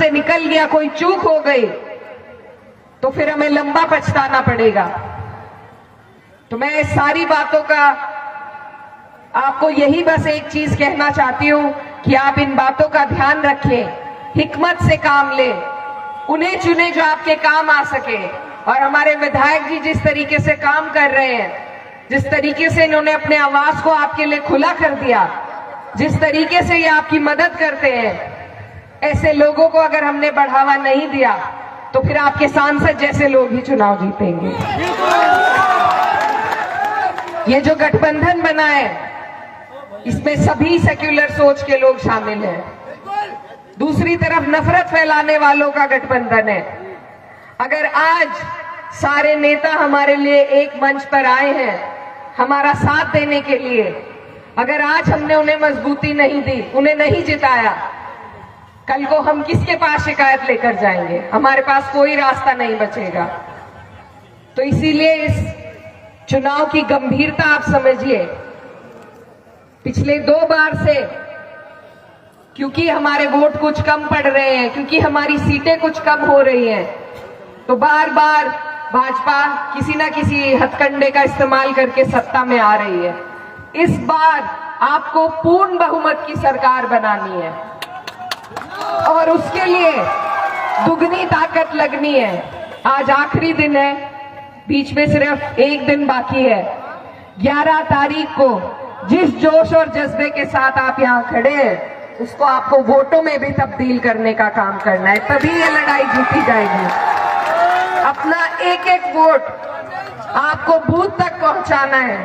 से निकल गया, कोई चूक हो गई, तो फिर हमें लंबा पछताना पड़ेगा। तो मैं इस सारी बातों का आपको यही बस एक चीज कहना चाहती हूं कि आप इन बातों का ध्यान रखें, हिकमत से काम लें, उन्हें चुने जो आपके काम आ सके। और हमारे विधायक जी जिस तरीके से काम कर रहे हैं, जिस तरीके से इन्होंने अपने आवास को आपके लिए खुला कर दिया, जिस तरीके से ये आपकी मदद करते हैं, ऐसे लोगों को अगर हमने बढ़ावा नहीं दिया तो फिर आपके सांसद जैसे लोग ही चुनाव जीतेंगे। ये जो गठबंधन बना है, इसमें सभी सेक्युलर सोच के लोग शामिल हैं। दूसरी तरफ नफरत फैलाने वालों का गठबंधन है। अगर आज सारे नेता हमारे लिए एक मंच पर आए हैं हमारा साथ देने के लिए, अगर आज हमने उन्हें मजबूती नहीं दी, उन्हें नहीं जिताया, कल को हम किसके पास शिकायत लेकर जाएंगे? हमारे पास कोई रास्ता नहीं बचेगा। तो इसीलिए इस चुनाव की गंभीरता आप समझिए। पिछले 2 बार से क्योंकि हमारे वोट कुछ कम पड़ रहे हैं, क्योंकि हमारी सीटें कुछ कम हो रही हैं, तो बार बार भाजपा किसी ना किसी हथकंडे का इस्तेमाल करके सत्ता में आ रही है। इस बार आपको पूर्ण बहुमत की सरकार बनानी है और उसके लिए दुगनी ताकत लगनी है। आज आखिरी दिन है, बीच में सिर्फ 1 दिन बाकी है। 11 तारीख को जिस जोश और जज्बे के साथ आप यहाँ खड़े हैं, उसको आपको वोटों में भी तब्दील करने का काम करना है, तभी ये लड़ाई जीती जाएगी। अपना एक एक वोट आपको बूथ तक पहुंचाना है,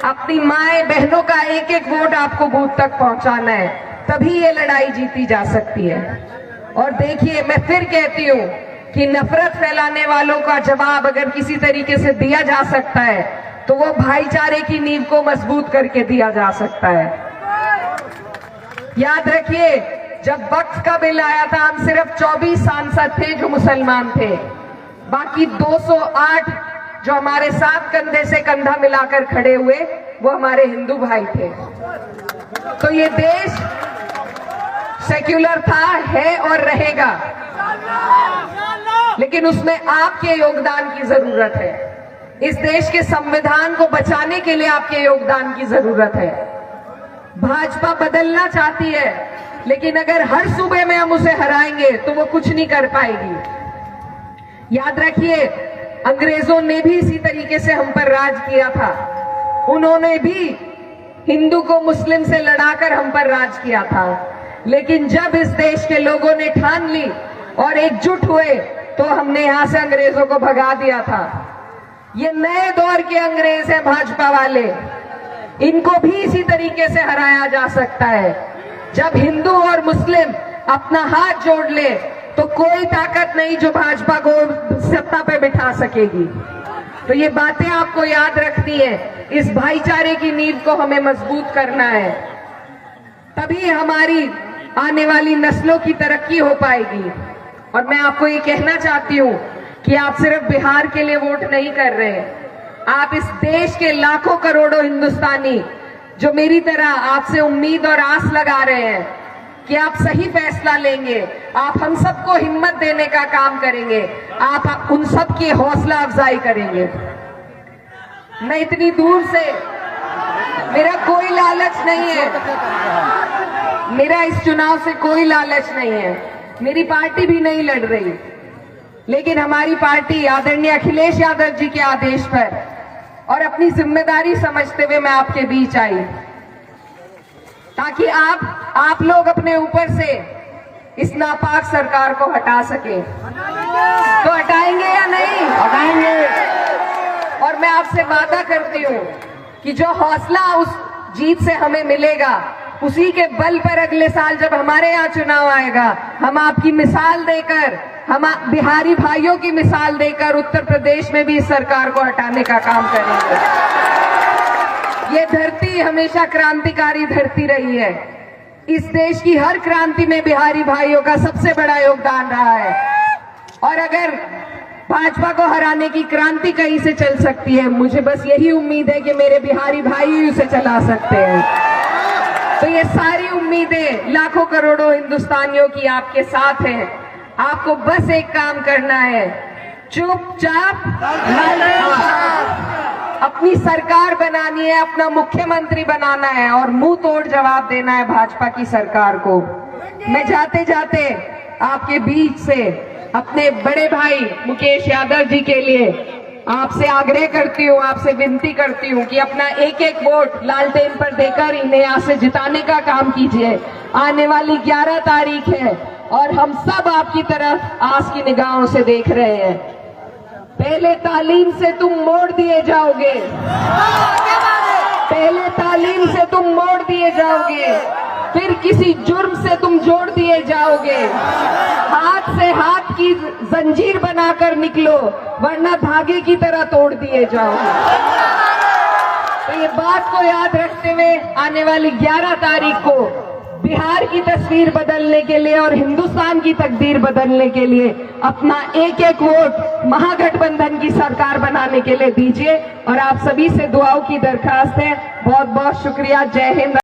अपनी माए बहनों का एक एक वोट आपको बूथ तक पहुंचाना है, तभी ये लड़ाई जीती जा सकती है। और देखिए, मैं फिर कहती हूँ कि नफरत फैलाने वालों का जवाब अगर किसी तरीके से दिया जा सकता है तो वो भाईचारे की नींव को मजबूत करके दिया जा सकता है। याद रखिए, जब वक्फ का बिल आया था, हम सिर्फ 24 सांसद थे जो मुसलमान थे, बाकी 208 जो हमारे साथ कंधे से कंधा मिलाकर खड़े हुए वो हमारे हिंदू भाई थे। तो ये देश सेक्युलर था, है और रहेगा, लेकिन उसमें आपके योगदान की जरूरत है। इस देश के संविधान को बचाने के लिए आपके योगदान की जरूरत है। भाजपा बदलना चाहती है, लेकिन अगर हर सूबे में हम उसे हराएंगे तो वो कुछ नहीं कर पाएगी। याद रखिए, अंग्रेजों ने भी इसी तरीके से हम पर राज किया था। उन्होंने भी हिंदू को मुस्लिम से लड़ाकर हम पर राज किया था, लेकिन जब इस देश के लोगों ने ठान ली और एकजुट हुए तो हमने यहां से अंग्रेजों को भगा दिया था। ये नए दौर के अंग्रेज हैं भाजपा वाले, इनको भी इसी तरीके से हराया जा सकता है। जब हिंदू और मुस्लिम अपना हाथ जोड़ ले तो कोई ताकत नहीं जो भाजपा को सत्ता पे बिठा सकेगी। तो ये बातें आपको याद रखनी है। इस भाईचारे की नींव को हमें मजबूत करना है, तभी हमारी आने वाली नस्लों की तरक्की हो पाएगी। और मैं आपको ये कहना चाहती हूँ कि आप सिर्फ बिहार के लिए वोट नहीं कर रहे, आप इस देश के लाखों करोड़ों हिंदुस्तानी जो मेरी तरह आपसे उम्मीद और आस लगा रहे हैं कि आप सही फैसला लेंगे, आप हम सबको हिम्मत देने का काम करेंगे, आप उन सब की हौसला अफजाई करेंगे। मैं इतनी दूर से, मेरा कोई लालच नहीं है, मेरा इस चुनाव से कोई लालच नहीं है, मेरी पार्टी भी नहीं लड़ रही, लेकिन हमारी पार्टी आदरणीय अखिलेश यादव जी के आदेश पर और अपनी जिम्मेदारी समझते हुए मैं आपके बीच आई, ताकि आप लोग अपने ऊपर से इस नापाक सरकार को हटा सके। तो हटाएंगे या नहीं? हटाएंगे। और मैं आपसे वादा करती हूँ कि जो हौसला उस जीत से हमें मिलेगा, उसी के बल पर अगले साल जब हमारे यहाँ चुनाव आएगा, हम आपकी मिसाल देकर, हम बिहारी भाइयों की मिसाल देकर उत्तर प्रदेश में भी इस सरकार को हटाने का काम करेंगे। ये धरती हमेशा क्रांतिकारी धरती रही है। इस देश की हर क्रांति में बिहारी भाइयों का सबसे बड़ा योगदान रहा है। और अगर भाजपा को हराने की क्रांति कहीं से चल सकती है, मुझे बस यही उम्मीद है कि मेरे बिहारी भाई ही उसे चला सकते हैं। तो ये सारी उम्मीदें लाखों करोड़ों हिंदुस्तानियों की आपके साथ हैं। आपको बस एक काम करना है, चुपचाप अपनी सरकार बनानी है, अपना मुख्यमंत्री बनाना है और मुंह तोड़ जवाब देना है भाजपा की सरकार को। मैं जाते जाते आपके बीच से अपने बड़े भाई मुकेश यादव जी के लिए आपसे आग्रह करती हूँ, आपसे विनती करती हूँ कि अपना एक एक वोट लालटेन पर देकर इन्हें यहाँ से जिताने का काम कीजिए। आने वाली 11 तारीख है और हम सब आपकी तरफ आस की निगाहों से देख रहे हैं। पहले तालीम से तुम मोड़ दिए जाओगे, पहले तालीम से तुम मोड़ दिए जाओगे, फिर किसी जुर्म से तुम जोड़ दिए जाओगे। हाथ से हाथ की जंजीर बनाकर निकलो, वरना धागे की तरह तोड़ दिए जाओगे। तो ये बात को याद रखते हुए आने वाली 11 तारीख को बिहार की तस्वीर बदलने के लिए और हिंदुस्तान की तकदीर बदलने के लिए अपना एक एक वोट महागठबंधन की सरकार बनाने के लिए दीजिए। और आप सभी से दुआओं की दरखास्त है। बहुत बहुत शुक्रिया। जय हिंद।